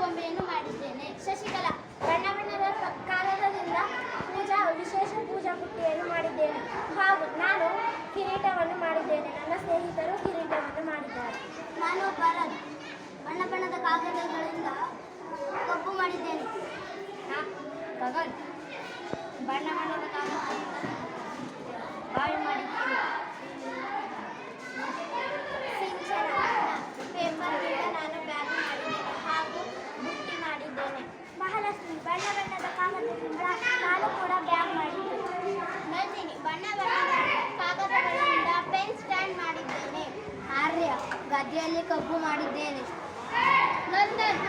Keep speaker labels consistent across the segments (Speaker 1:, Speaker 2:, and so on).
Speaker 1: ಗೊಂಬೆಯನ್ನು ಮಾಡಿದ್ದೇನೆ. ಶಶಿಕಲಾ, ಬಣ್ಣ ಬಣ್ಣದ ಕಾಗದದಿಂದ ವಿಶೇಷ ಪೂಜಾ ಬುಟ್ಟಿಯನ್ನು ಮಾಡಿದ್ದೇನೆ ಹಾಗೂ ನಾನು ಕಿರೀಟವನ್ನು ಮಾಡಿದ್ದೇನೆ. ನನ್ನ ಸ್ನೇಹಿತರು ಕಿರೀಟವನ್ನು ಮಾಡಿದ್ದಾರೆ.
Speaker 2: ನಾನು ಭರತ್, ಬಣ್ಣ ಬಣ್ಣದ ಕಾಗದಗಳಿಂದ ಕಬ್ಬು ಮಾಡಿದ್ದೇನೆ.
Speaker 1: ಗಗನ್, ಬಣ್ಣ ಬಣ್ಣದ ಕಾಗದಗಳಿಂದ ಬಾವಿ ಮಾಡಿದ್ದೇನೆ.
Speaker 2: ಸಿಂಚನ, ಪೇಪರ್ನಿಂದ ನಾನು ಬ್ಯಾಗ್ ಮಾಡಿದ್ದೇನೆ ಹಾಗೂ ಬುಟ್ಟಿ ಮಾಡಿದ್ದೇನೆ. ಮಹಾಲಕ್ಷ್ಮಿ, ಬಣ್ಣ ಬಣ್ಣದ ಕಾಗದದಿಂದ ನಾನು ಕೂಡ ಬ್ಯಾಗ್ ಮಾಡಿದ್ದೇನೆ.
Speaker 1: ನಂದಿನಿ, ಬಣ್ಣ ಬಣ್ಣದ ಕಾಗದಗಳಿಂದ ಪೆನ್ ಸ್ಟ್ಯಾಂಡ್ ಮಾಡಿದ್ದೇನೆ.
Speaker 2: ಆರ್ಯ, ಗದ್ದೆಯಲ್ಲಿ ಕಬ್ಬು ಮಾಡಿದ್ದೇನೆ.
Speaker 1: ನಂದನ್,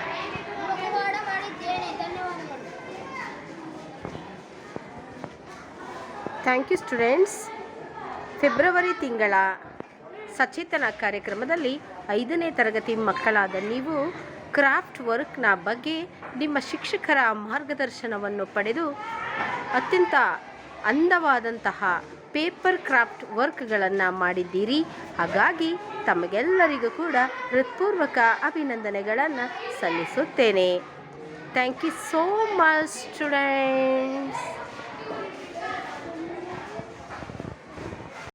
Speaker 1: ಮುಖವಾಡ ಮಾಡಿದ್ದೇನೆ. ಧನ್ಯವಾದಗಳು.
Speaker 3: Thank you students. ಫೆಬ್ರವರಿ ತಿಂಗಳ ಸಚೇತನ ಕಾರ್ಯಕ್ರಮದಲ್ಲಿ 5ನೇ ತರಗತಿ ಮಕ್ಕಳಾದ ನೀವು ಕ್ರಾಫ್ಟ್ ವರ್ಕ್ನ ಬಗ್ಗೆ ನಿಮ್ಮ ಶಿಕ್ಷಕರ ಮಾರ್ಗದರ್ಶನವನ್ನು ಪಡೆದು ಅತ್ಯಂತ ಅಂದವಾದಂತಹ ಪೇಪರ್ ಕ್ರಾಫ್ಟ್ ವರ್ಕ್ಗಳನ್ನು ಮಾಡಿದ್ದೀರಿ. ಹಾಗಾಗಿ ತಮಗೆಲ್ಲರಿಗೂ ಕೂಡ ಹೃತ್ಪೂರ್ವಕ ಅಭಿನಂದನೆಗಳನ್ನು ಸಲ್ಲಿಸುತ್ತೇನೆ. Thank you so much students.